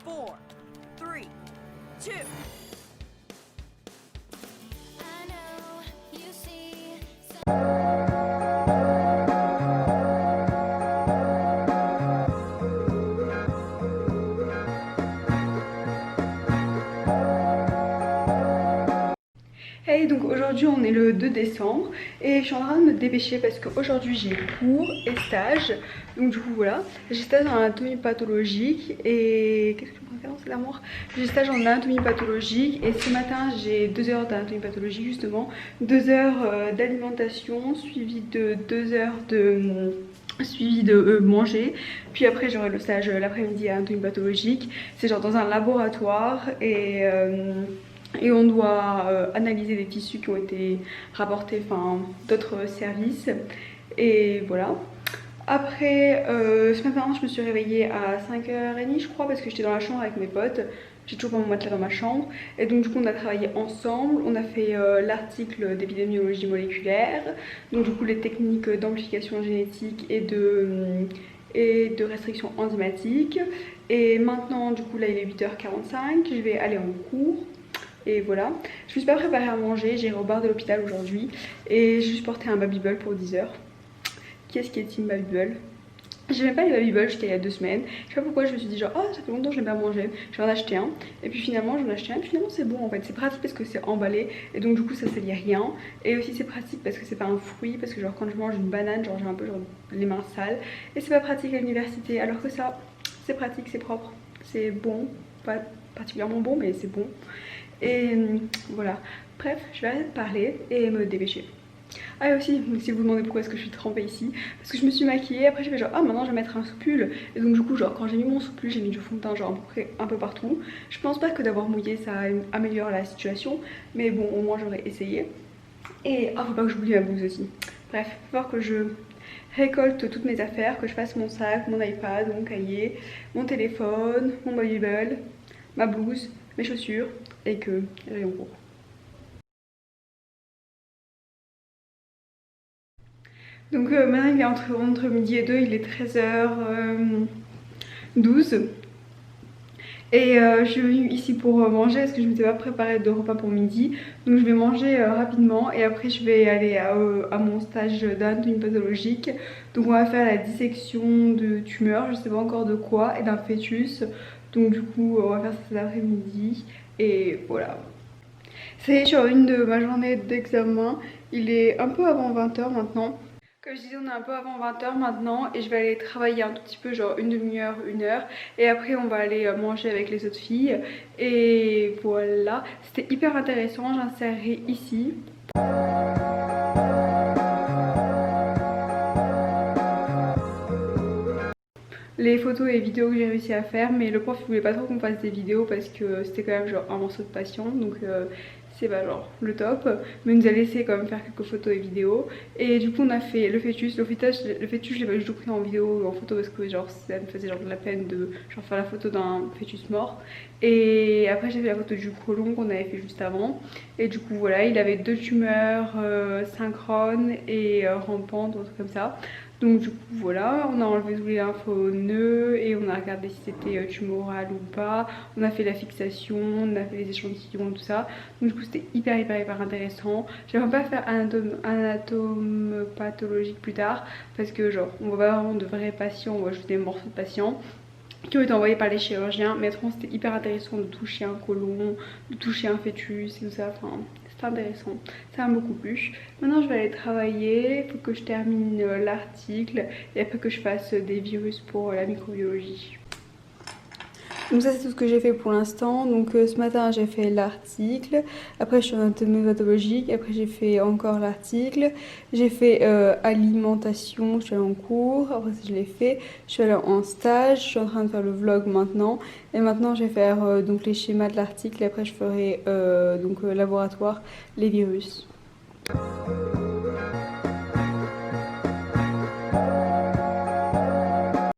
4, 3, 2. Hey, donc aujourd'hui on est le 2 décembre et je suis en train de me dépêcher parce qu'aujourd'hui j'ai cours et stage. Donc du coup voilà, j'ai stage en anatomie pathologique et qu'est-ce que je préfère, c'est l'amour. J'ai stage en anatomie pathologique et ce matin j'ai 2 heures d'anatomie pathologique justement, 2 heures d'alimentation suivi de 2 heures de manger, puis après j'aurai le stage l'après-midi à anatomie pathologique. C'est genre dans un laboratoire et on doit analyser des tissus qui ont été rapportés, enfin d'autres services. Et voilà. Après, ce matin, je me suis réveillée à 5h30, je crois, parce que j'étais dans la chambre avec mes potes. J'ai toujours pas mon matelas dans ma chambre. Et donc, du coup, on a travaillé ensemble. On a fait l'article d'épidémiologie moléculaire. Donc, du coup, les techniques d'amplification génétique et de restriction enzymatique. Et maintenant, du coup, là, il est 8h45. Je vais aller en cours. Et voilà, je me suis pas préparée à manger, j'ai au bar de l'hôpital aujourd'hui et j'ai juste porté un Babybel pour 10h. Qu'est-ce qui est Team Babybel? J'aimais pas les Babybel jusqu'à il y a 2 semaines. Je sais pas pourquoi je me suis dit genre oh ça fait longtemps que je n'ai pas mangé. Je vais en acheter un et puis finalement j'en ai acheté un et finalement c'est bon en fait. C'est pratique parce que c'est emballé et donc du coup ça salit rien. Et aussi c'est pratique parce que c'est pas un fruit, parce que genre quand je mange une banane genre j'ai un peu genre les mains sales. Et c'est pas pratique à l'université alors que ça c'est pratique, c'est propre, c'est bon. Pas particulièrement bon mais c'est bon. Et voilà, bref, je vais arrêter de parler et me dépêcher. Ah et aussi, si vous vous demandez pourquoi est-ce que je suis trempée ici, parce que je me suis maquillée, après j'ai fait genre ah maintenant je vais mettre un soupul. Et donc du coup genre quand j'ai mis mon soupul j'ai mis du fond de teint genre à peu près un peu partout. Je pense pas que d'avoir mouillé ça améliore la situation, mais bon au moins j'aurais essayé. Et ah faut pas que j'oublie ma blouse aussi. Bref, il va falloir que je récolte toutes mes affaires, que je fasse mon sac, mon iPad, mon cahier, mon téléphone, mon Bible, ma blouse, mes chaussures et que j'aille en cours. Donc maintenant il est entre midi et 2, il est 13h12 et je suis venue ici pour manger parce que je ne m'étais pas préparée de repas pour midi. Donc je vais manger rapidement et après je vais aller à mon stage d'anatomie pathologique. Donc on va faire la dissection de tumeurs, je ne sais pas encore de quoi, et d'un fœtus. Donc du coup on va faire ça cet après-midi et voilà. C'est sur une de ma journée d'examen, il est un peu avant 20h maintenant. Comme je disais, on est un peu avant 20h maintenant et je vais aller travailler un tout petit peu, genre une demi-heure, 1 heure. Et après on va aller manger avec les autres filles. Et voilà, c'était hyper intéressant, j'insérerai ici. Les photos et vidéos que j'ai réussi à faire, mais le prof il voulait pas trop qu'on fasse des vidéos parce que c'était quand même genre un morceau de patient, donc c'est pas genre le top, mais il nous a laissé quand même faire quelques photos et vidéos. Et du coup on a fait le fœtus, le fœtus je l'ai pas du tout pris en vidéo ou en photo parce que genre ça me faisait genre de la peine de genre faire la photo d'un fœtus mort. Et après j'ai fait la photo du côlon qu'on avait fait juste avant. Et du coup voilà, il avait 2 tumeurs synchrones et rampantes ou un truc comme ça. Donc du coup voilà, on a enlevé tous les lympho-nœuds et on a regardé si c'était tumoral ou pas. On a fait la fixation, on a fait les échantillons, tout ça. Donc du coup c'était hyper intéressant. J'aimerais pas faire anatome pathologique plus tard parce que genre on voit pas vraiment de vrais patients, on voit juste des morceaux de patients qui ont été envoyés par les chirurgiens. Mais autrement c'était hyper intéressant de toucher un côlon, de toucher un fœtus et tout ça. Enfin c'était intéressant, ça m'a beaucoup plu. Maintenant je vais aller travailler, il faut que je termine l'article et après que je fasse des virus pour la microbiologie. Donc ça c'est tout ce que j'ai fait pour l'instant. Donc ce matin j'ai fait l'article, après je suis en anatomie pathologique, après j'ai fait encore l'article, j'ai fait alimentation, je suis allée en cours, après ça je l'ai fait, je suis allée en stage, je suis en train de faire le vlog maintenant et maintenant je vais faire donc les schémas de l'article et après je ferai laboratoire, les virus.